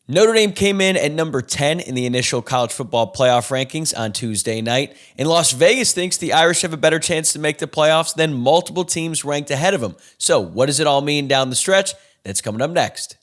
Notre Dame came in at number 10 in the initial college football playoff rankings on Tuesday night, and Las Vegas thinks the Irish have a better chance to make the playoffs than multiple teams ranked ahead of them. So what does it all mean down the stretch? That's coming up next.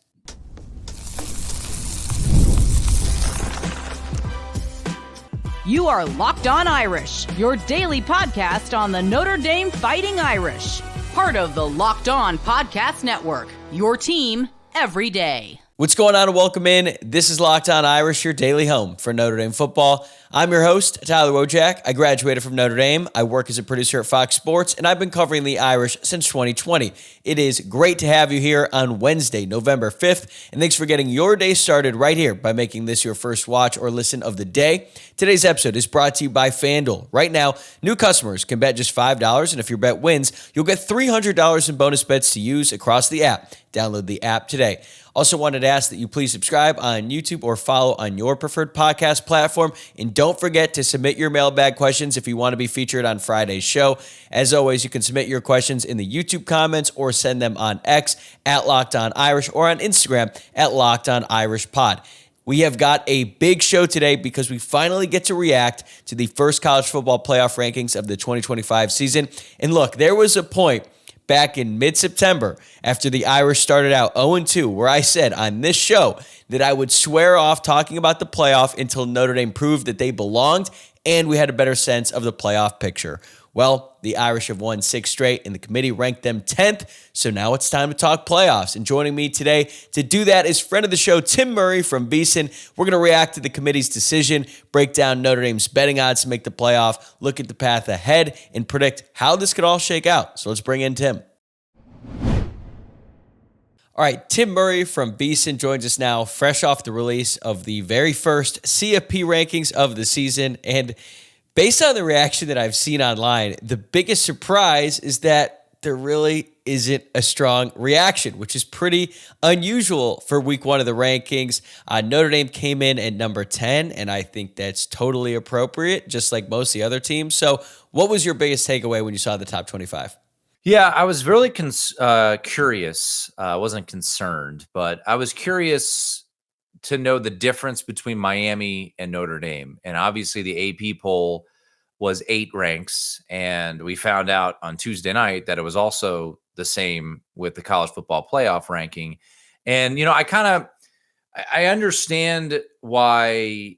You are Locked On Irish, your daily podcast on the Notre Dame Fighting Irish. Part of the Locked On Podcast Network, your team every day. What's going on, and welcome in. This is Locked On Irish, your daily home for Notre Dame football. I'm your host, Tyler Wojciak. I graduated from Notre Dame. I work as a producer at Fox Sports, and I've been covering the Irish since 2020. It is great to have you here on Wednesday, November 5th, and thanks for getting your day started right here by making this your first watch or listen of the day. Today's episode is brought to you by FanDuel. Right now, new customers can bet just $5, and if your bet wins, you'll get $300 in bonus bets to use across the app. Download the app today. Also wanted to ask that you please subscribe on YouTube or follow on your preferred podcast platform. And don't forget to submit your mailbag questions if you want to be featured on Friday's show. As always, you can submit your questions in the YouTube comments or send them on X at Locked On Irish or on Instagram at Locked On Irish Pod. We have got a big show today because we finally get to react to the first college football playoff rankings of the 2025 season. And look, there was a point back in mid-September after the Irish started out 0-2, where I said on this show that I would swear off talking about the playoff until Notre Dame proved that they belonged and we had a better sense of the playoff picture. Well, the Irish have won 6 straight, and the committee ranked them 10th, so now it's time to talk playoffs. And joining me today to do that is friend of the show, Tim Murray from VSiN. We're going to react to the committee's decision, break down Notre Dame's betting odds to make the playoff, look at the path ahead, and predict how this could all shake out. So let's bring in Tim. All right, Tim Murray from VSiN joins us now, fresh off the release of the very first CFP rankings of the season. And based on the reaction that I've seen online, the biggest surprise is that there really isn't a strong reaction, which is pretty unusual for week one of the rankings. Notre Dame came in at number 10, and I think that's totally appropriate, just like most of the other teams. So what was your biggest takeaway when you saw the top 25? Yeah, I was really curious. I wasn't concerned, but I was curious to know the difference between Miami and Notre Dame. And obviously the AP poll was 8 ranks, and we found out on Tuesday night that it was also the same with the college football playoff ranking. And, you know, I understand why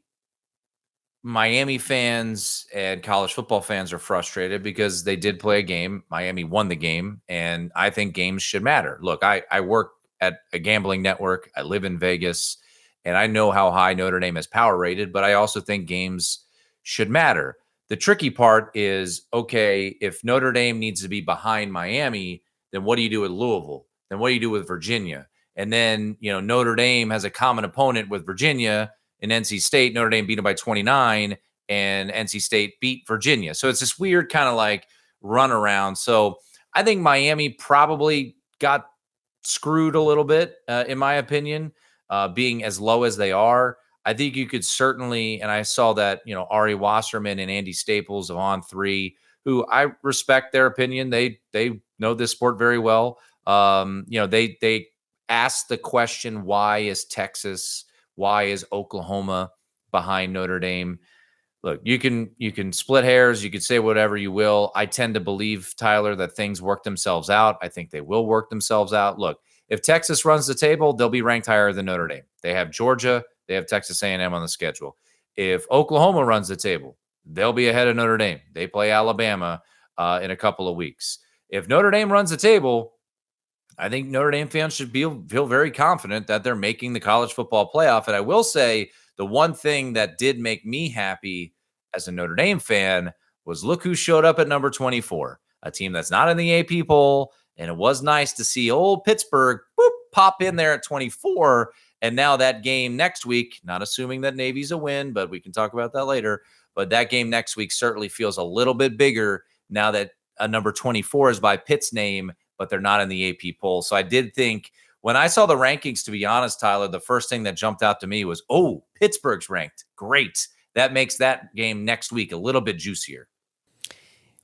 Miami fans and college football fans are frustrated because they did play a game. Miami won the game, and I think games should matter. Look, I work at a gambling network. I live in Vegas, and I know how high Notre Dame is power rated, but I also think games should matter. The tricky part is, okay, if Notre Dame needs to be behind Miami, then what do you do with Louisville? Then what do you do with Virginia? And then, you know, Notre Dame has a common opponent with Virginia. In NC State, Notre Dame beat them by 29, and NC State beat Virginia. So it's this weird kind of like runaround. So I think Miami probably got screwed a little bit, in my opinion, being as low as they are. I think you could certainly, and I saw that, you know, Ari Wasserman and Andy Staples of On3, who I respect their opinion. They know this sport very well. You know, they asked the question, why is Oklahoma behind Notre Dame? Look, you can split hairs. You could say whatever you will. I tend to believe, Tyler, that things work themselves out. I think they will work themselves out. Look, if Texas runs the table, they'll be ranked higher than Notre Dame. They have Georgia. They have Texas A&M on the schedule. If Oklahoma runs the table, they'll be ahead of Notre Dame. They play Alabama in a couple of weeks. If Notre Dame runs the table, I think Notre Dame fans should feel very confident that they're making the college football playoff. And I will say the one thing that did make me happy as a Notre Dame fan was look who showed up at number 24, a team that's not in the AP poll. And it was nice to see old Pittsburgh pop in there at 24. And now that game next week, not assuming that Navy's a win, but we can talk about that later. But that game next week certainly feels a little bit bigger now that number 24 is by Pitt's name, but they're not in the AP poll. So I did think when I saw the rankings, to be honest, Tyler, the first thing that jumped out to me was, oh, Pittsburgh's ranked. Great. That makes that game next week a little bit juicier.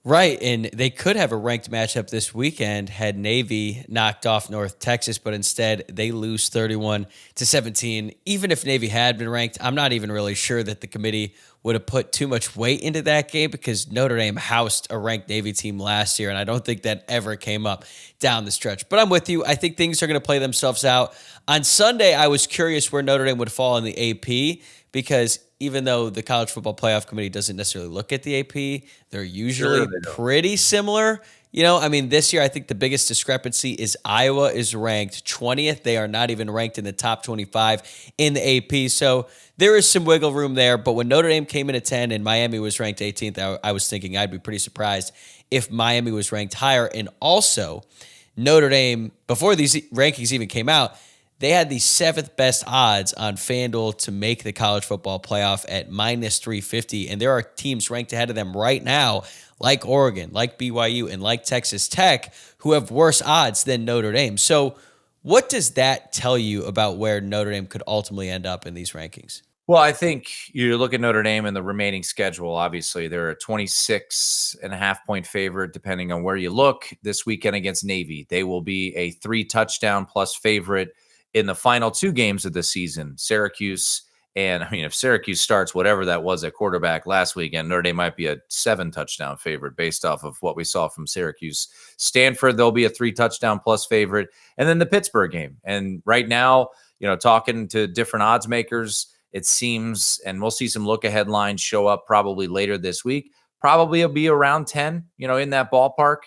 Right, and they could have a ranked matchup this weekend had Navy knocked off North Texas, but instead they lose 31-17. Even if Navy had been ranked, I'm not even really sure that the committee would have put too much weight into that game because Notre Dame housed a ranked Navy team last year, and I don't think that ever came up down the stretch. But I'm with you. I think things are going to play themselves out. On Sunday, I was curious where Notre Dame would fall in the AP because even though the College Football Playoff Committee doesn't necessarily look at the AP, they're usually pretty similar. This year, I think the biggest discrepancy is Iowa is ranked 20th. They are not even ranked in the top 25 in the AP. So there is some wiggle room there. But when Notre Dame came in at 10 and Miami was ranked 18th, I was thinking I'd be pretty surprised if Miami was ranked higher. And also, Notre Dame, before these rankings even came out, they had the 7th best odds on FanDuel to make the college football playoff at minus 350. And there are teams ranked ahead of them right now, like Oregon, like BYU, and like Texas Tech, who have worse odds than Notre Dame. So what does that tell you about where Notre Dame could ultimately end up in these rankings? Well, I think you look at Notre Dame and the remaining schedule. Obviously, they're a 26.5-point favorite, depending on where you look. This weekend against Navy, they will be a 3-touchdown plus favorite in the final 2 games of the season. Syracuse, and if Syracuse starts whatever that was at quarterback last weekend, Notre Dame might be a 7-touchdown favorite based off of what we saw from Syracuse. Stanford, they'll be a 3-touchdown plus favorite. And then the Pittsburgh game. And right now, talking to different odds makers, it seems, and we'll see some look-ahead lines show up probably later this week. Probably it'll be around 10, in that ballpark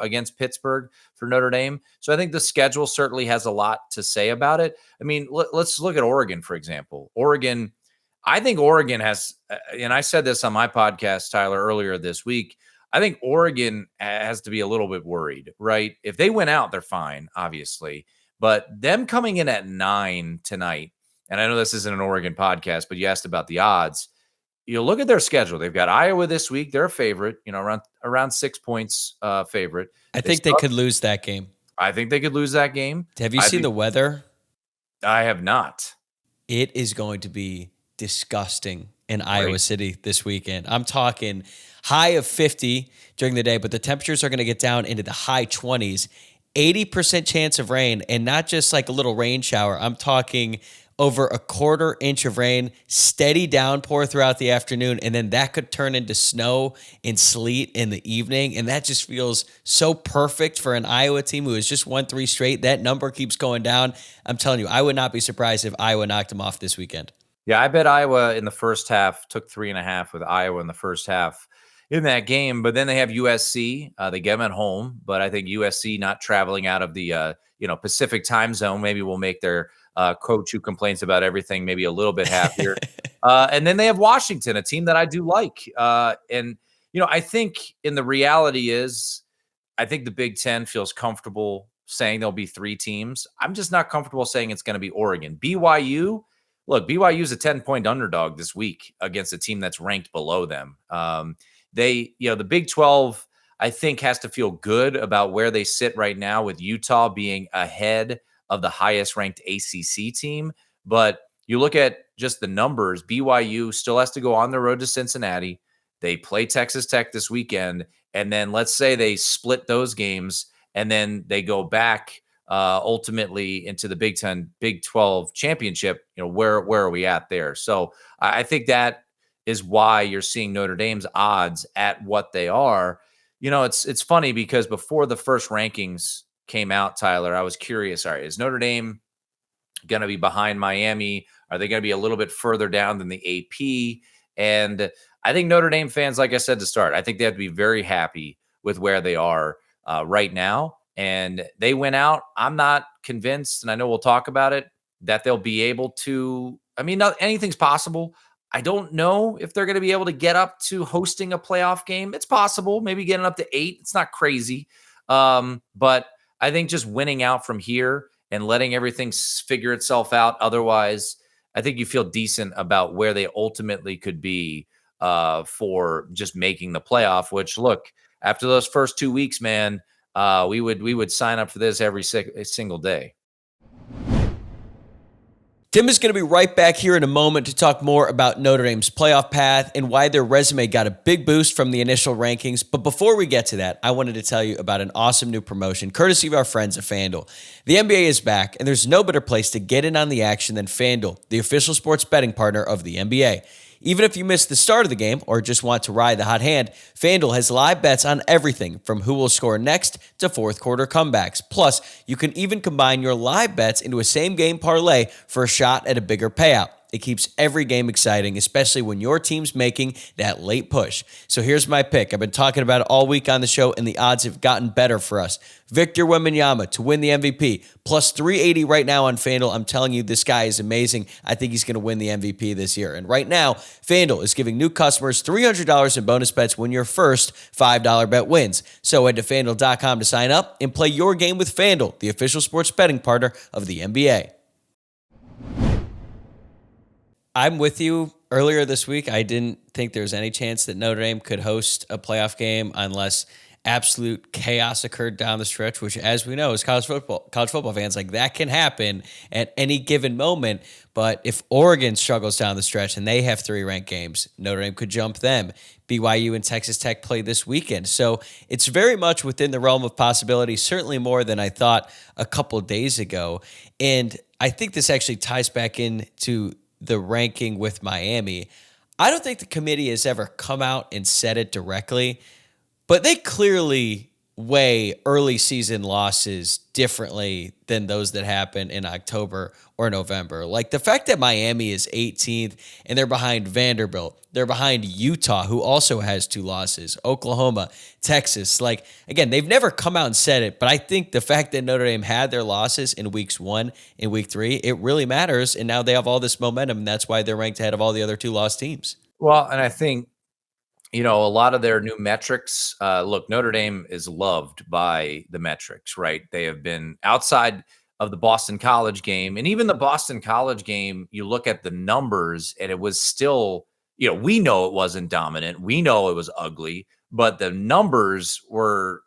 against Pittsburgh for Notre Dame. So I think the schedule certainly has a lot to say about it. Let's look at Oregon, for example. I think Oregon has, and I said this on my podcast, Tyler, earlier this week, I think Oregon has to be a little bit worried, right? If they win out, they're fine, obviously. But them coming in at 9 tonight, and I know this isn't an Oregon podcast, but you asked about the odds. You look at their schedule. They've got Iowa this week. They're a favorite, around 6 points favorite. I think they could lose that game. I think they could lose that game. Have you seen the weather? I have not. It is going to be disgusting in Iowa City this weekend. I'm talking high of 50 during the day, but the temperatures are going to get down into the high 20s, 80% chance of rain, and not just like a little rain shower. I'm talking over a 1/4 inch of rain, steady downpour throughout the afternoon, and then that could turn into snow and sleet in the evening. And that just feels so perfect for an Iowa team who has just won 3 straight. That number keeps going down. I'm telling you, I would not be surprised if Iowa knocked them off this weekend. Yeah, I bet Iowa in the first half, took 3.5 with Iowa in the first half in that game. But then they have USC. They get them at home, but I think USC not traveling out of the Pacific time zone maybe will make their coach who complains about everything maybe a little bit happier. And then they have Washington, a team that I do like. I think in the reality is, I think the Big Ten feels comfortable saying there'll be 3 teams. I'm just not comfortable saying it's going to be Oregon. BYU, look, BYU is a 10-point underdog this week against a team that's ranked below them. The Big 12, I think, has to feel good about where they sit right now with Utah being ahead of the highest ranked ACC team. But you look at just the numbers, BYU still has to go on the road to Cincinnati. They play Texas Tech this weekend. And then let's say they split those games and then they go back ultimately into the Big 10, Big 12 championship. Where are we at there? So I think that is why you're seeing Notre Dame's odds at what they are. It's funny because before the first rankings came out, Tyler, I was curious. All right, is Notre Dame going to be behind Miami? Are they going to be a little bit further down than the AP? And I think Notre Dame fans, like I said to start, I think they have to be very happy with where they are right now. And they went out. I'm not convinced, and I know we'll talk about it, that they'll be able to. Anything's possible. I don't know if they're going to be able to get up to hosting a playoff game. It's possible, maybe getting up to 8. It's not crazy. But I think just winning out from here and letting everything figure itself out. Otherwise, I think you feel decent about where they ultimately could be for just making the playoff, which, look, after those first 2 weeks, man, we would sign up for this every single day. Tim is going to be right back here in a moment to talk more about Notre Dame's playoff path and why their resume got a big boost from the initial rankings. But before we get to that, I wanted to tell you about an awesome new promotion courtesy of our friends at FanDuel. The NBA is back, and there's no better place to get in on the action than FanDuel, the official sports betting partner of the NBA. Even if you missed the start of the game or just want to ride the hot hand, FanDuel has live bets on everything from who will score next to fourth quarter comebacks. Plus, you can even combine your live bets into a same-game parlay for a shot at a bigger payout. It keeps every game exciting, especially when your team's making that late push. So here's my pick. I've been talking about it all week on the show, and the odds have gotten better for us. Victor Wembanyama to win the MVP, plus 380 right now on FanDuel. I'm telling you, this guy is amazing. I think he's going to win the MVP this year. And right now, FanDuel is giving new customers $300 in bonus bets when your first $5 bet wins. So head to FanDuel.com to sign up and play your game with FanDuel, the official sports betting partner of the NBA. I'm with you. Earlier this week, I didn't think there was any chance that Notre Dame could host a playoff game unless absolute chaos occurred down the stretch, which, as we know, as college football fans, like, that can happen at any given moment. But if Oregon struggles down the stretch and they have 3 ranked games, Notre Dame could jump them. BYU and Texas Tech play this weekend. So it's very much within the realm of possibility, certainly more than I thought a couple days ago. And I think this actually ties back into the ranking with Miami. I don't think the committee has ever come out and said it directly, but they clearly weigh early season losses differently than those that happen in October or November. Like the fact that Miami is 18th and they're behind Vanderbilt, they're behind Utah, who also has 2 losses, Oklahoma, Texas. Like, again, they've never come out and said it, but I think the fact that Notre Dame had their losses in weeks 1 and week 3, it really matters. And now they have all this momentum, and that's why they're ranked ahead of all the other 2 lost teams. Well, and I think, a lot of their new metrics, look, Notre Dame is loved by the metrics, right? They have been outside of the Boston College game. And even the Boston College game, you look at the numbers and it was still, we know it wasn't dominant. We know it was ugly, but the numbers were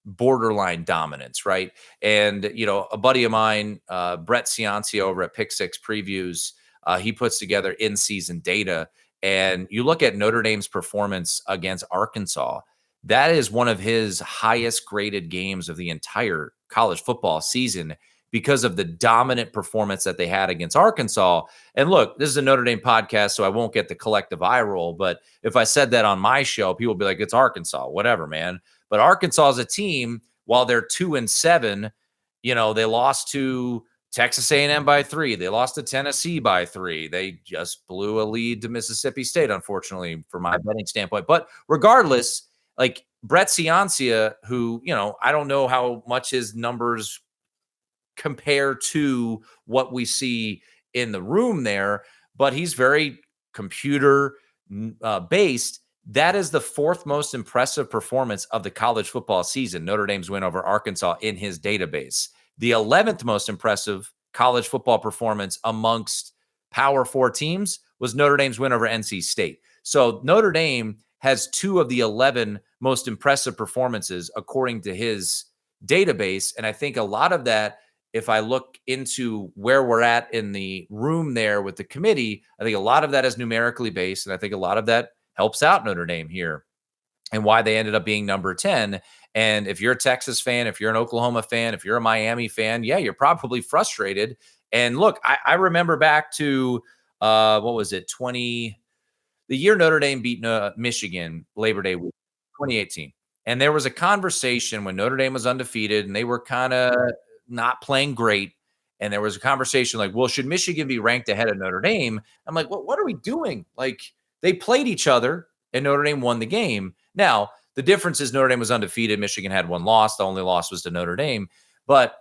borderline dominance, right? And, a buddy of mine, Brett Ciancia over at Pick Six Previews, he puts together in-season data. And you look at Notre Dame's performance against Arkansas, that is one of his highest graded games of the entire college football season because of the dominant performance that they had against Arkansas. And look, this is a Notre Dame podcast, so I won't get the collective eye roll. But if I said that on my show, people would be like, it's Arkansas, whatever, man. But Arkansas is a team, while they're 2-7, they lost to Texas A&M by 3. They lost to Tennessee by 3. They just blew a lead to Mississippi State, unfortunately, from my betting standpoint. But regardless, like Brett Ciancia, who, I don't know how much his numbers compare to what we see in the room there, but he's very computer based. That is the 4th most impressive performance of the college football season, Notre Dame's win over Arkansas, in his database. The 11th most impressive college football performance amongst Power 4 teams was Notre Dame's win over NC State. So Notre Dame has 2 of the 11 most impressive performances according to his database. And I think a lot of that, if I look into where we're at in the room there with the committee, I think a lot of that is numerically based. And I think a lot of that helps out Notre Dame here and why they ended up being number 10. And if you're a Texas fan, if you're an Oklahoma fan, if you're a Miami fan, yeah, you're probably frustrated. And look, I remember back to, what was it, the year Notre Dame beat Michigan, Labor Day week, 2018. And there was a conversation when Notre Dame was undefeated and they were kind of not playing great. And there was a conversation like, well, should Michigan be ranked ahead of Notre Dame? I'm like, what are we doing? Like, they played each other and Notre Dame won the game. Now, the difference is Notre Dame was undefeated. Michigan had 1 loss. The only loss was to Notre Dame. But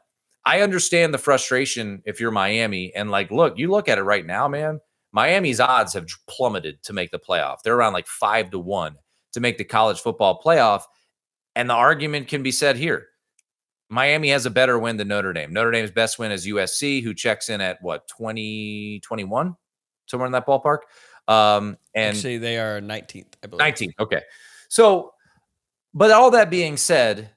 I understand the frustration if you're Miami. And like, look, you look at it right now, man. Miami's odds have plummeted to make the playoff. They're around like 5-1 to make the college football playoff. And the argument can be said here. Miami has a better win than Notre Dame. Notre Dame's best win is USC, who checks in at what, 2021, somewhere in that ballpark. And actually, they are 19th, I believe. 19th. Okay. So, but all that being said,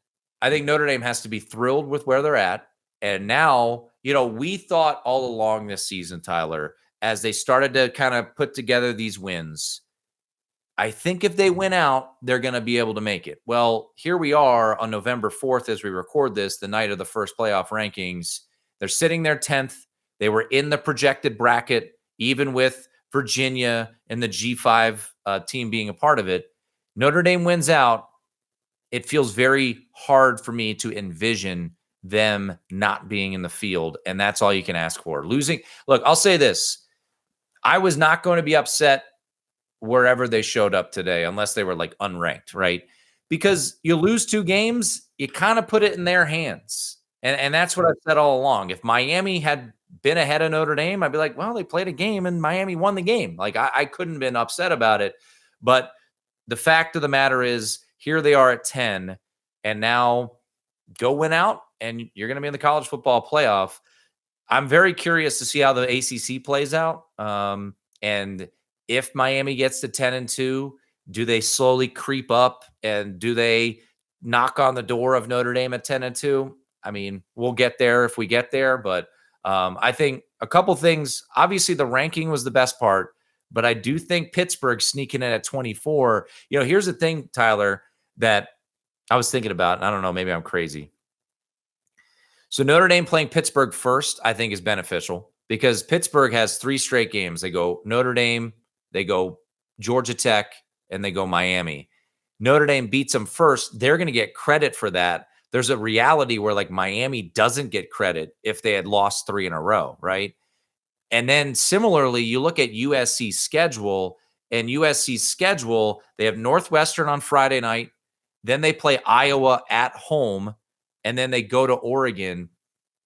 I think Notre Dame has to be thrilled with where they're at. And now, we thought all along this season, Tyler, as they started to kind of put together these wins, I think if they win out, they're going to be able to make it. Well, here we are on November 4th as we record this, the night of the first playoff rankings. They're sitting there 10th. They were in the projected bracket, even with Virginia and the G5 team being a part of it. Notre Dame wins out. It feels very hard for me to envision them not being in the field, and that's all you can ask for. Losing, look, I'll say this. I was not going to be upset wherever they showed up today, unless they were like unranked, right? Because you lose 2 games, you kind of put it in their hands. And that's what I've said all along. If Miami had been ahead of Notre Dame, I'd be like, well, they played a game and Miami won the game. Like I couldn't have been upset about it. But the fact of the matter is, here they are at 10, and now go win out, and you're going to be in the college football playoff. I'm very curious to see how the ACC plays out. And if Miami gets to 10-2, do they slowly creep up, and do they knock on the door of Notre Dame at 10-2? I mean, we'll get there if we get there, but I think a couple things. Obviously, the ranking was the best part, but I do think Pittsburgh sneaking in at 24. Here's the thing, Tyler, that I was thinking about, and I don't know, maybe I'm crazy. So Notre Dame playing Pittsburgh first, I think, is beneficial because Pittsburgh has 3 straight games. They go Notre Dame, they go Georgia Tech, and they go Miami. Notre Dame beats them first. They're going to get credit for that. There's a reality where like Miami doesn't get credit if they had lost 3 in a row, right? And then similarly, you look at USC's schedule, and USC's schedule, they have Northwestern on Friday night, then they play Iowa at home, and then they go to Oregon.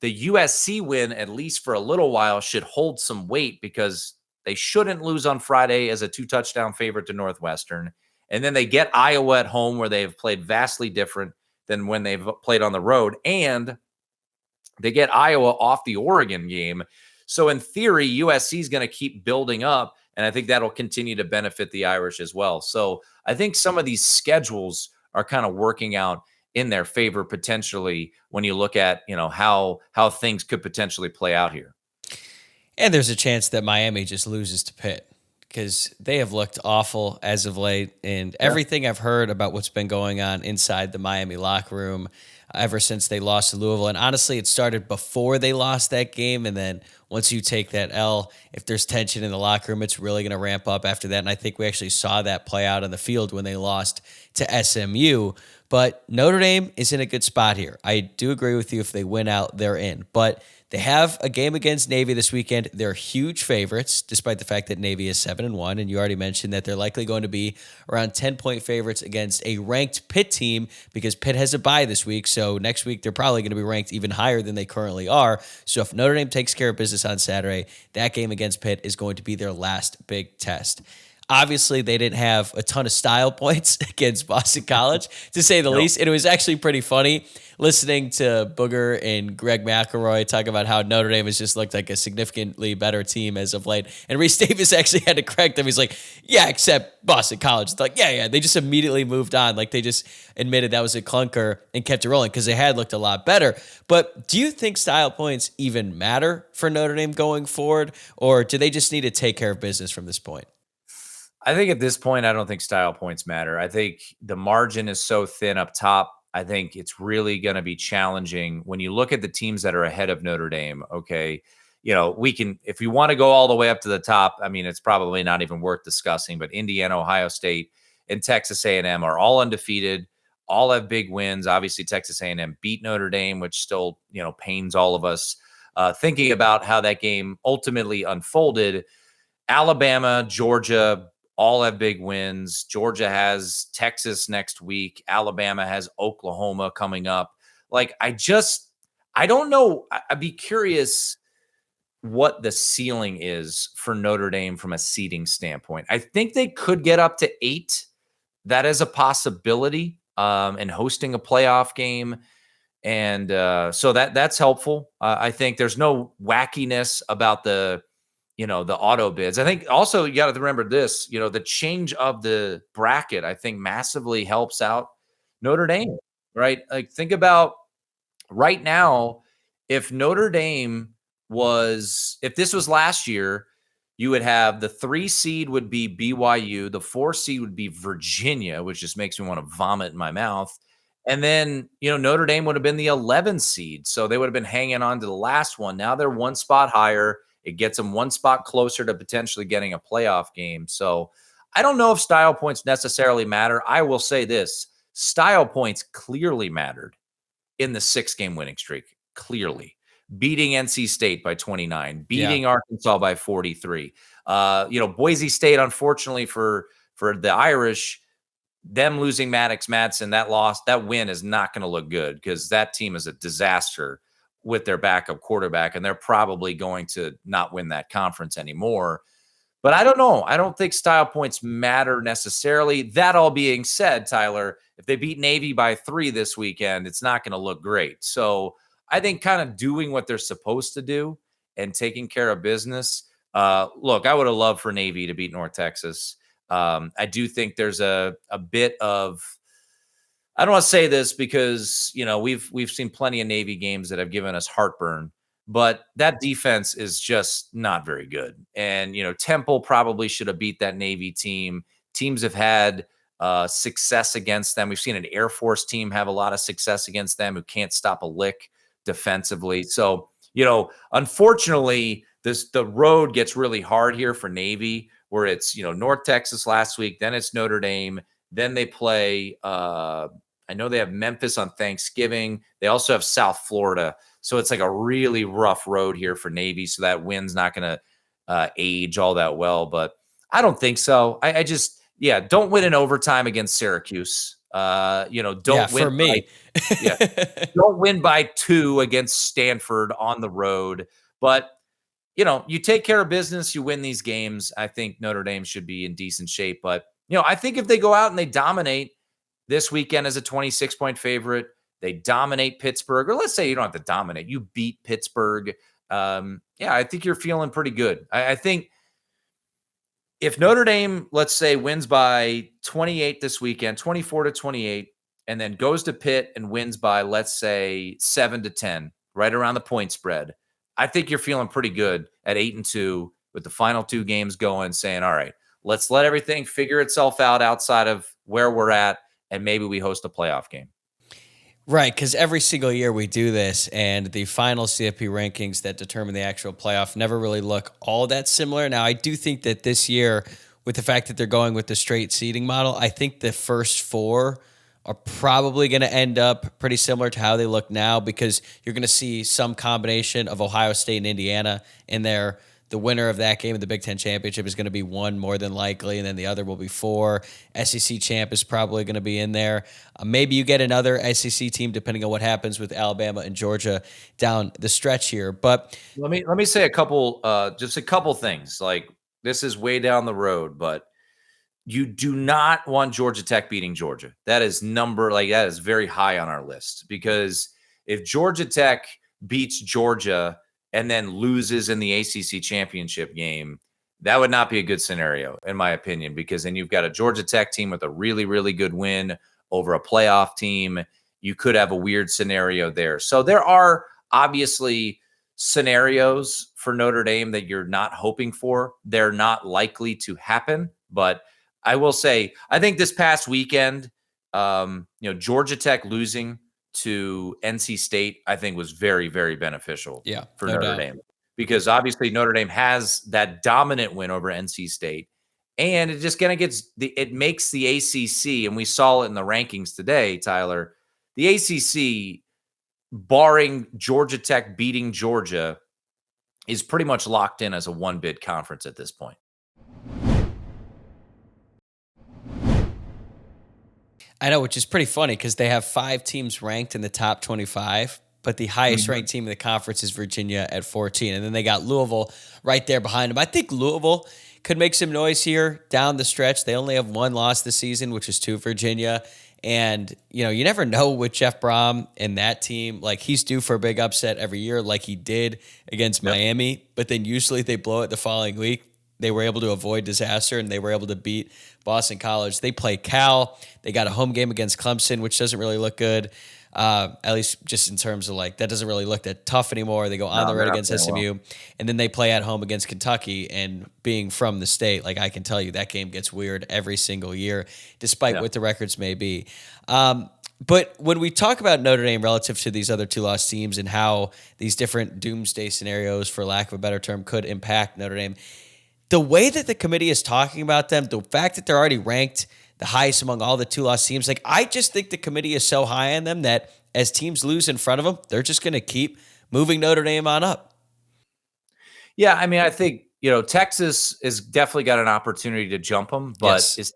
The USC win, at least for a little while, should hold some weight because they shouldn't lose on Friday as a 2-touchdown favorite to Northwestern. And then they get Iowa at home, where they've played vastly different than when they've played on the road. And they get Iowa off the Oregon game. So in theory, USC is going to keep building up, and I think that'll continue to benefit the Irish as well. So I think some of these schedules are kind of working out in their favor potentially when you look at, how things could potentially play out here. And there's a chance that Miami just loses to Pitt because they have looked awful as of late. And everything I've heard about what's been going on inside the Miami locker room ever since they lost to Louisville. And honestly, it started before they lost that game. And then once you take that L, if there's tension in the locker room, it's really going to ramp up after that. And I think we actually saw that play out on the field when they lost to SMU. But Notre Dame is in a good spot here. I do agree with you. If they win out, they're in. But they have a game against Navy this weekend. They're huge favorites, despite the fact that Navy is 7-1. And you already mentioned that they're likely going to be around 10-point favorites against a ranked Pitt team because Pitt has a bye this week. So next week, they're probably going to be ranked even higher than they currently are. So if Notre Dame takes care of business on Saturday, that game against Pitt is going to be their last big test. Obviously, they didn't have a ton of style points against Boston College, to say the least. And it was actually pretty funny listening to Booger and Greg McElroy talk about how Notre Dame has just looked like a significantly better team as of late. And Reese Davis actually had to correct them. He's like, yeah, except Boston College. It's like, yeah. They just immediately moved on. Like they just admitted that was a clunker and kept it rolling because they had looked a lot better. But do you think style points even matter for Notre Dame going forward? Or do they just need to take care of business from this point? I think at this point, I don't think style points matter. I think the margin is so thin up top. I think it's really going to be challenging when you look at the teams that are ahead of Notre Dame. Okay. We can, if you want to go all the way up to the top, I mean, it's probably not even worth discussing, but Indiana, Ohio State, and Texas A&M are all undefeated, all have big wins. Obviously, Texas A&M beat Notre Dame, which still, pains all of us thinking about how that game ultimately unfolded. Alabama, Georgia, all have big wins. Georgia has Texas next week. Alabama has Oklahoma coming up. Like, I don't know. I'd be curious what the ceiling is for Notre Dame from a seeding standpoint. I think they could get up to 8. That is a possibility in hosting a playoff game. And so that's helpful. I think there's no wackiness about the auto bids. I think also you got to remember this, the change of the bracket, I think massively helps out Notre Dame, right? Like think about right now, if Notre Dame was, if this was last year, you would have the 3 seed would be BYU, the 4 seed would be Virginia, which just makes me want to vomit in my mouth. And then, Notre Dame would have been the 11 seed. So they would have been hanging on to the last one. Now they're one spot higher. It gets them one spot closer to potentially getting a playoff game. So I don't know if style points necessarily matter. I will say this: style points clearly mattered in the 6-game winning streak. Clearly. Beating NC State by 29, beating Arkansas by 43. Boise State, unfortunately for the Irish, them losing Maddox Madsen, that win is not going to look good because that team is a disaster with their backup quarterback, and they're probably going to not win that conference anymore. But I don't know. I don't think style points matter necessarily. That all being said, Tyler, if they beat Navy by 3 this weekend, it's not going to look great. So I think kind of doing what they're supposed to do and taking care of business. Look, I would have loved for Navy to beat North Texas. I do think there's a bit of, I don't want to say this because, we've seen plenty of Navy games that have given us heartburn, but that defense is just not very good. And, Temple probably should have beat that Navy team. Teams have had success against them. We've seen an Air Force team have a lot of success against them who can't stop a lick defensively. So, unfortunately, the road gets really hard here for Navy, where it's, North Texas last week, then it's Notre Dame, then they play, I know they have Memphis on Thanksgiving. They also have South Florida. So it's like a really rough road here for Navy. So that win's not going to age all that well, but I don't think so. I just, don't win in overtime against Syracuse. Don't win for me. Don't win by 2 against Stanford on the road. But, you take care of business, you win these games. I think Notre Dame should be in decent shape. But, I think if they go out and they dominate this weekend as a 26-point favorite, they dominate Pittsburgh, or let's say you don't have to dominate, you beat Pittsburgh. I think you're feeling pretty good. I think if Notre Dame, let's say, wins by 28 this weekend, 24-28, and then goes to Pitt and wins by, let's say, 7-10, right around the point spread, I think you're feeling pretty good at 8-2 with the final 2 games going, saying, all right, let's let everything figure itself out outside of where we're at, and maybe we host a playoff game. Right, because every single year we do this, and the final CFP rankings that determine the actual playoff never really look all that similar. Now, I do think that this year, with the fact that they're going with the straight seeding model, I think the first 4 are probably going to end up pretty similar to how they look now, because you're going to see some combination of Ohio State and Indiana in there. The winner of that game of the Big Ten Championship is going to be 1 more than likely, and then the other will be 4. SEC champ is probably going to be in there. Maybe you get another SEC team depending on what happens with Alabama and Georgia down the stretch here. But let me say a couple things. Like, this is way down the road, but you do not want Georgia Tech beating Georgia. That is very high on our list, because if Georgia Tech beats Georgia and then loses in the ACC championship game, that would not be a good scenario, in my opinion, because then you've got a Georgia Tech team with a really, really good win over a playoff team. You could have a weird scenario there. So there are obviously scenarios for Notre Dame that you're not hoping for. They're not likely to happen, but I will say, I think this past weekend, Georgia Tech losing to NC State, I think, was very, very beneficial for Notre Dame, because obviously Notre Dame has that dominant win over NC State, and it just kind of it makes the ACC, and we saw it in the rankings today, Tyler, the ACC, barring Georgia Tech beating Georgia, is pretty much locked in as a 1-bid conference at this point. I know, which is pretty funny because they have 5 teams ranked in the top 25, but the highest ranked team in the conference is Virginia at 14. And then they got Louisville right there behind them. I think Louisville could make some noise here down the stretch. They only have 1 loss this season, which is to Virginia. And, you never know with Jeff Brom and that team. Like, he's due for a big upset every year like he did against Miami, but then usually they blow it the following week. They were able to avoid disaster, and they were able to beat Boston College. They play Cal. They got a home game against Clemson, which doesn't really look good. At least just in terms of like, that doesn't really look that tough anymore. They go on the No, road they're not against playing SMU, well. and then they play at home against Kentucky. And being from the state, like, I can tell you that game gets weird every single year, despite Yeah. what the records may be. But when we talk about Notre Dame relative to these other two lost teams and how these different doomsday scenarios, for lack of a better term, could impact Notre Dame, the way that the committee is talking about them, the fact that they're already ranked the highest among all the two lost teams, like, I just think the committee is so high on them that as teams lose in front of them, they're just going to keep moving Notre Dame on up. Yeah, I mean, I think, Texas is definitely got an opportunity to jump them, but Yes. is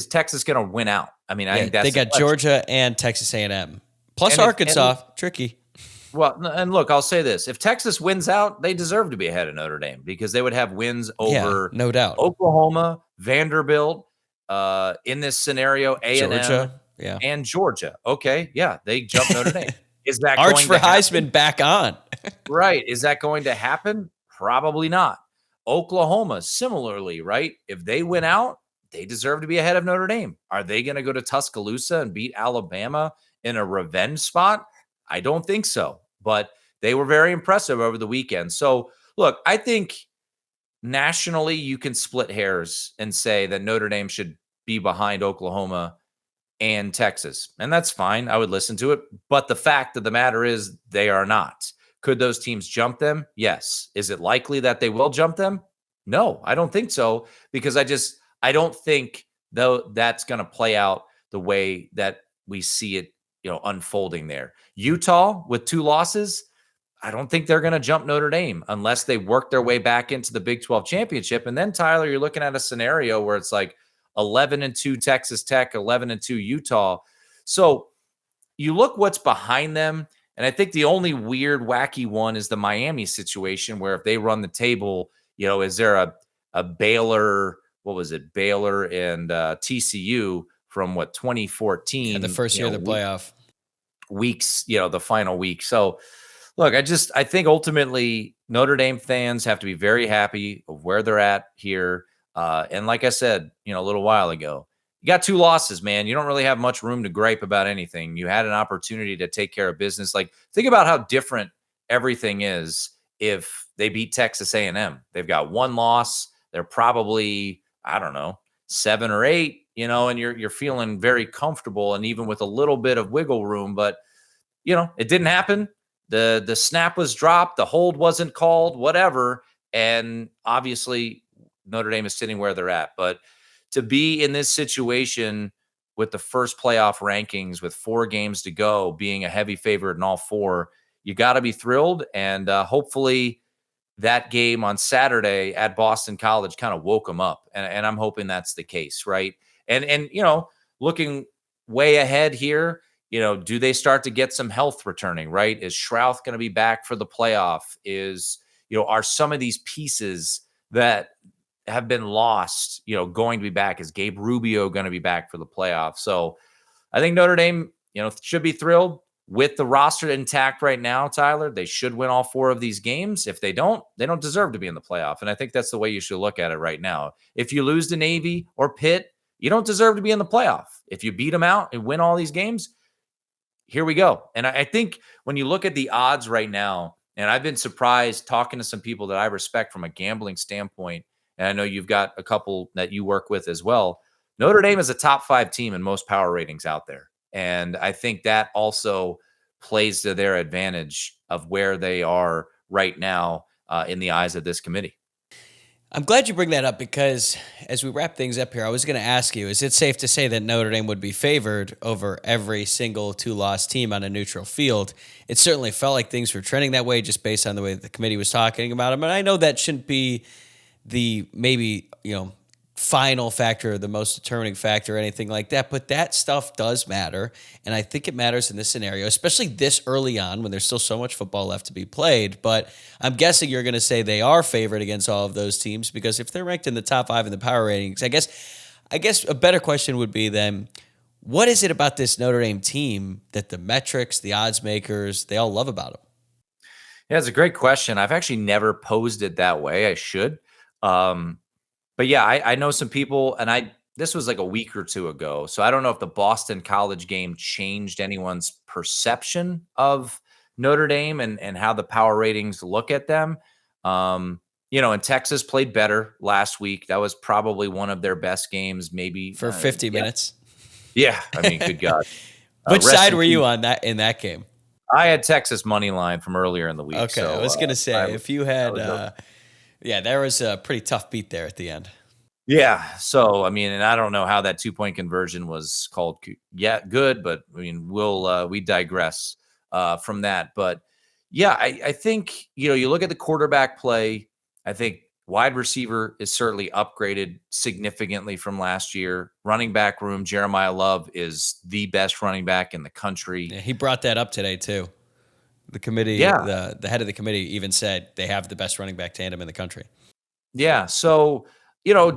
Texas going to win out? I mean, I think that's They the got question. Georgia and Texas A&M. Plus And if- Arkansas. Tricky. Well, and look, I'll say this: if Texas wins out, they deserve to be ahead of Notre Dame because they would have wins over no doubt. Oklahoma, Vanderbilt, in this scenario, A&M, Georgia. and Georgia. Okay, yeah, they jump Notre Dame. Is that Arch going for to happen? Heisman back on. Right. Is that going to happen? Probably not. Oklahoma, similarly, right? If they win out, they deserve to be ahead of Notre Dame. Are they going to go to Tuscaloosa and beat Alabama in a revenge spot? I don't think so. But they were very impressive over the weekend. So, look, I think nationally you can split hairs and say that Notre Dame should be behind Oklahoma and Texas. And that's fine. I would listen to it. But the fact of the matter is they are not. Could those teams jump them? Yes. Is it likely that they will jump them? No, I don't think so, because I don't think though that's going to play out the way that we see it, unfolding there. Utah with 2 losses, I don't think they're going to jump Notre Dame unless they work their way back into the Big 12 championship. And then, Tyler, you're looking at a scenario where it's like 11-2 Texas Tech, 11-2 Utah. So you look what's behind them. And I think the only weird, wacky one is the Miami situation, where if they run the table, is there a Baylor, what was it? Baylor and TCU from 2014. The first year of the playoff. Weeks, the final week. So look, I think ultimately Notre Dame fans have to be very happy of where they're at here. And like I said, a little while ago, you got 2 losses, man. You don't really have much room to gripe about anything. You had an opportunity to take care of business. Like, think about how different everything is if they beat Texas A&M. They've got 1 loss. They're probably, I don't know, 7 or 8, and you're feeling very comfortable, and even with a little bit of wiggle room. But it didn't happen. The snap was dropped, the hold wasn't called, whatever. And obviously Notre Dame is sitting where they're at. But to be in this situation with the first playoff rankings with 4 games to go, being a heavy favorite in all 4, you got to be thrilled. And hopefully that game on Saturday at Boston College kind of woke them up. And I'm hoping that's the case, right? And looking way ahead here, do they start to get some health returning, right? Is Shrouth going to be back for the playoff? Are some of these pieces that have been lost, going to be back? Is Gabe Rubio going to be back for the playoff? So I think Notre Dame, should be thrilled with the roster intact right now, Tyler. They should win all 4 of these games. If they don't deserve to be in the playoff. And I think that's the way you should look at it right now. If you lose to Navy or Pitt, you don't deserve to be in the playoff. If you beat them out and win all these games, here we go. And I think when you look at the odds right now, and I've been surprised talking to some people that I respect from a gambling standpoint, and I know you've got a couple that you work with as well, Notre Dame is a top 5 team in most power ratings out there. And I think that also plays to their advantage of where they are right now in the eyes of this committee. I'm glad you bring that up, because as we wrap things up here, I was going to ask you, is it safe to say that Notre Dame would be favored over every single 2-loss team on a neutral field? It certainly felt like things were trending that way just based on the way the committee was talking about them. And I know that shouldn't be the maybe, final factor, the most determining factor, or anything like that. But that stuff does matter. And I think it matters in this scenario, especially this early on when there's still so much football left to be played. But I'm guessing you're going to say they are favored against all of those teams, because if they're ranked in the top 5 in the power ratings, I guess a better question would be then, what is it about this Notre Dame team that the metrics, the odds makers, they all love about them? Yeah, it's a great question. I've actually never posed it that way. I should. But yeah, I know some people, and this was like a week or two ago. So I don't know if the Boston College game changed anyone's perception of Notre Dame and how the power ratings look at them. And Texas played better last week. That was probably one of their best games, maybe for 50 minutes. Yeah. I mean, good God. Which side were you on in that game? I had Texas money line from earlier in the week. Okay. So, I was going to say, if you had, there was a pretty tough beat there at the end. Yeah. So, I mean, and I don't know how that 2-point conversion was called good, but I mean, we digress from that. But yeah, I think, you look at the quarterback play, I think wide receiver is certainly upgraded significantly from last year. Running back room, Jeremiah Love is the best running back in the country. Yeah, he brought that up today too. The committee, the head of the committee even said they have the best running back tandem in the country. Yeah. So,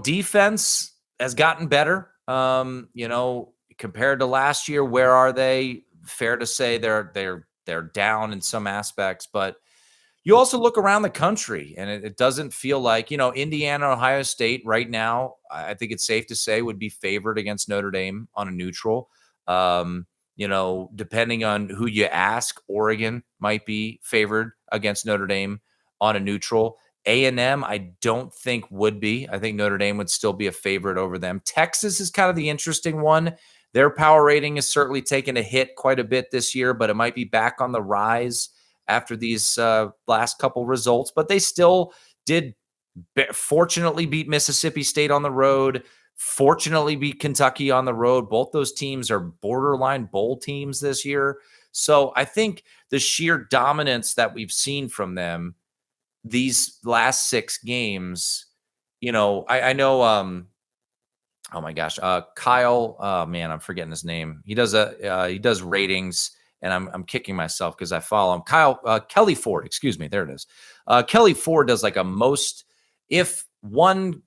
defense has gotten better. Compared to last year, where are they? Fair to say they're down in some aspects, but you also look around the country and it doesn't feel like, Indiana, Ohio State right now, I think it's safe to say would be favored against Notre Dame on a neutral. Depending on who you ask, Oregon might be favored against Notre Dame on a neutral. A&M, I don't think would be. I think Notre Dame would still be a favorite over them. Texas is kind of the interesting one. Their power rating has certainly taken a hit quite a bit this year, but it might be back on the rise after these last couple results. But they still did fortunately beat Mississippi State on the road, fortunately beat Kentucky on the road. Both those teams are borderline bowl teams this year. So I think the sheer dominance that we've seen from them these last 6 games, I know, oh my gosh, Kyle, I'm forgetting his name. He does ratings, and I'm kicking myself because I follow him. Kelly Ford, excuse me. There it is. Kelly Ford does like a most, if one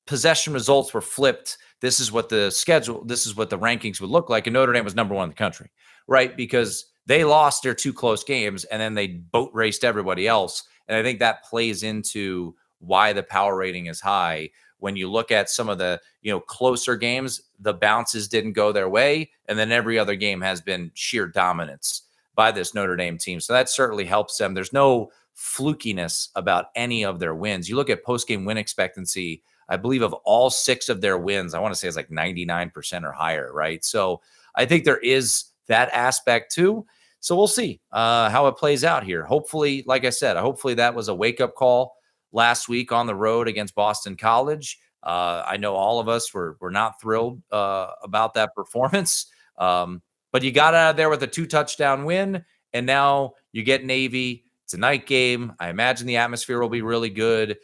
possession results were flipped, this is what the rankings would look like. And Notre Dame was number 1 in the country, right? Because they lost their 2 close games and then they boat raced everybody else. And I think that plays into why the power rating is high. When you look at some of the, closer games, the bounces didn't go their way. And then every other game has been sheer dominance by this Notre Dame team. So that certainly helps them. There's no flukiness about any of their wins. You look at post-game win expectancy, I believe of all 6 of their wins, I want to say it's like 99% or higher, right? So I think there is that aspect too. So we'll see how it plays out here. Hopefully, like I said, hopefully that was a wake-up call last week on the road against Boston College. I know all of us were not thrilled about that performance, but you got out of there with a 2-touchdown win, and now you get Navy. It's a night game. I imagine the atmosphere will be really good.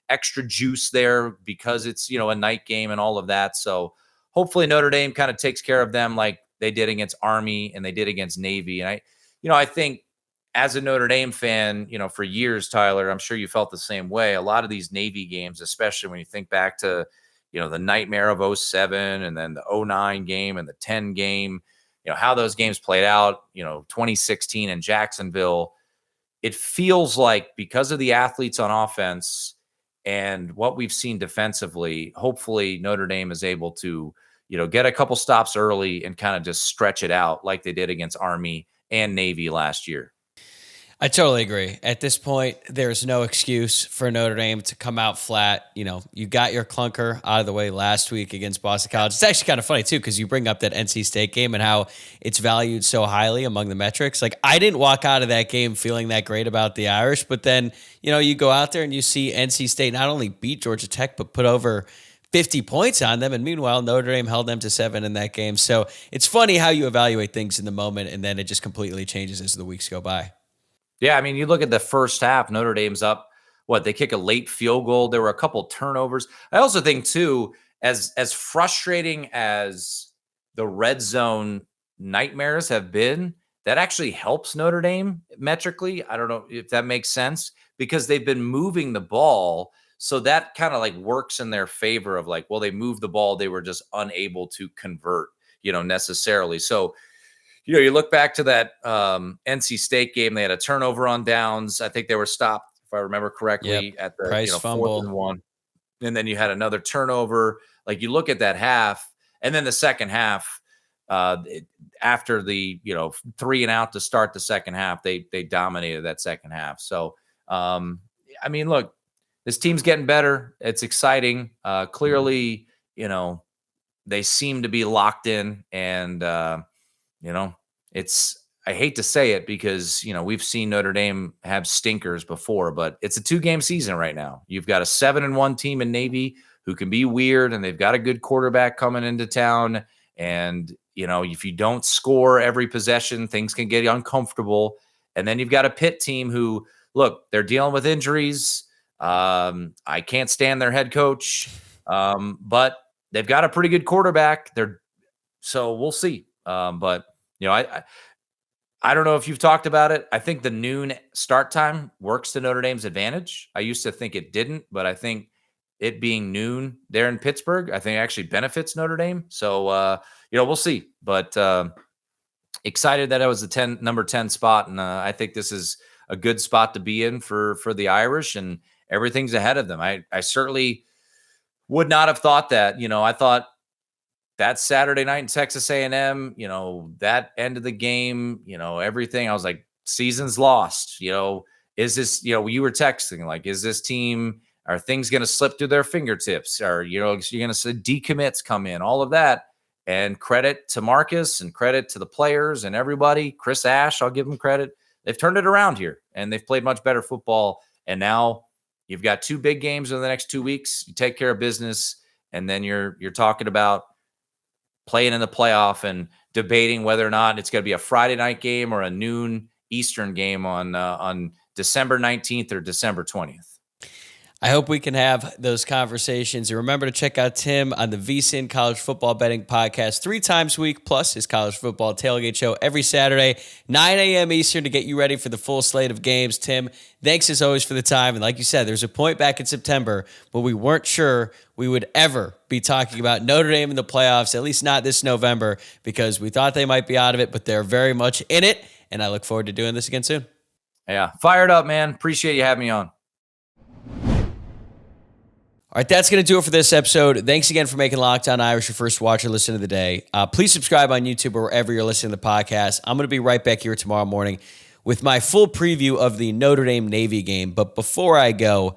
Extra juice there because it's a night game and all of that. So hopefully Notre Dame kind of takes care of them like they did against Army and they did against Navy. And I think as a Notre Dame fan, for years, Tyler, I'm sure you felt the same way. A lot of these Navy games, especially when you think back to, the nightmare of 2007 and then the 2009 game and the 2010 game, how those games played out, 2016 in Jacksonville. It feels like because of the athletes on offense and what we've seen defensively, hopefully Notre Dame is able to, get a couple stops early and kind of just stretch it out like they did against Army and Navy last year. I totally agree. At this point, there's no excuse for Notre Dame to come out flat. You got your clunker out of the way last week against Boston College. It's actually kind of funny, too, because you bring up that NC State game and how it's valued so highly among the metrics. Like, I didn't walk out of that game feeling that great about the Irish, but then, you go out there and you see NC State not only beat Georgia Tech, but put over 50 points on them. And meanwhile, Notre Dame held them to 7 in that game. So it's funny how you evaluate things in the moment, and then it just completely changes as the weeks go by. Yeah, I mean, you look at the first half, Notre Dame's up, they kick a late field goal. There were a couple turnovers. I also think, too, as frustrating as the red zone nightmares have been, that actually helps Notre Dame metrically. I don't know if that makes sense, because they've been moving the ball. So that kind of like works in their favor of like, well, they moved the ball. They were just unable to convert, necessarily. So, you look back to that NC State game, they had a turnover on downs. I think they were stopped, if I remember correctly, at the Price fumble. 4th and 1. and then you had another turnover. Like, you look at that half, and then the second half, after the 3 and out to start the second half, they dominated that second half. So I mean, look, this team's getting better. It's exciting. Clearly, they seem to be locked in, and it's, I hate to say it because, we've seen Notre Dame have stinkers before, but it's a 2-game season right now. You've got a 7-1 team in Navy who can be weird, and they've got a good quarterback coming into town. And, if you don't score every possession, things can get uncomfortable. And then you've got a Pitt team who, look, they're dealing with injuries. I can't stand their head coach, but they've got a pretty good quarterback. So we'll see. But I don't know if you've talked about it. I think the noon start time works to Notre Dame's advantage. I used to think it didn't, but I think it being noon there in Pittsburgh, I think actually benefits Notre Dame. So, we'll see. But excited that it was the number 10 spot, and I think this is a good spot to be in for the Irish, and everything's ahead of them. I certainly would not have thought that. I thought that Saturday night in Texas A&M, that end of the game, everything, I was like, season's lost. Is this, you were texting, like, is this team, are things going to slip through their fingertips? Or, you're going to see decommits come in, all of that. And credit to Marcus and credit to the players and everybody. Chris Ash, I'll give him credit. They've turned it around here, and they've played much better football. And now you've got 2 big games in the next 2 weeks. You take care of business, and then you're talking about playing in the playoff and debating whether or not it's going to be a Friday night game or a noon Eastern game on December 19th or December 20th. I hope we can have those conversations. And remember to check out Tim on the VSiN College Football Betting Podcast 3 times a week, plus his college football tailgate show every Saturday, 9 a.m. Eastern, to get you ready for the full slate of games. Tim, thanks as always for the time. And like you said, there's a point back in September where we weren't sure we would ever be talking about Notre Dame in the playoffs, at least not this November, because we thought they might be out of it, but they're very much in it. And I look forward to doing this again soon. Yeah, fired up, man. Appreciate you having me on. All right, that's going to do it for this episode. Thanks again for making Locked On Irish your first watch or listen of the day. Please subscribe on YouTube or wherever you're listening to the podcast. I'm going to be right back here tomorrow morning with my full preview of the Notre Dame Navy game. But before I go,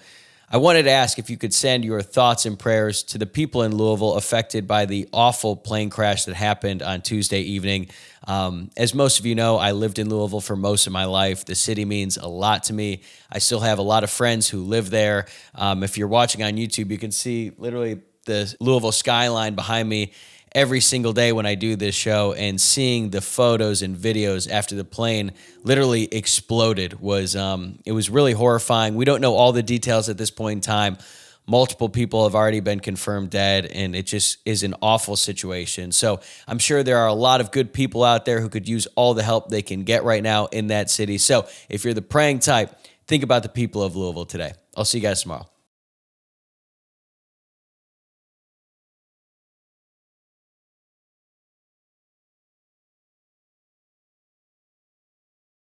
I wanted to ask if you could send your thoughts and prayers to the people in Louisville affected by the awful plane crash that happened on Tuesday evening. As most of you know, I lived in Louisville for most of my life. The city means a lot to me. I still have a lot of friends who live there. If you're watching on YouTube, you can see literally the Louisville skyline behind me every single day when I do this show, and seeing the photos and videos after the plane literally exploded was it was really horrifying. We don't know all the details at this point in time. Multiple people have already been confirmed dead, and it just is an awful situation. So I'm sure there are a lot of good people out there who could use all the help they can get right now in that city. So if you're the praying type, think about the people of Louisville today. I'll see you guys tomorrow.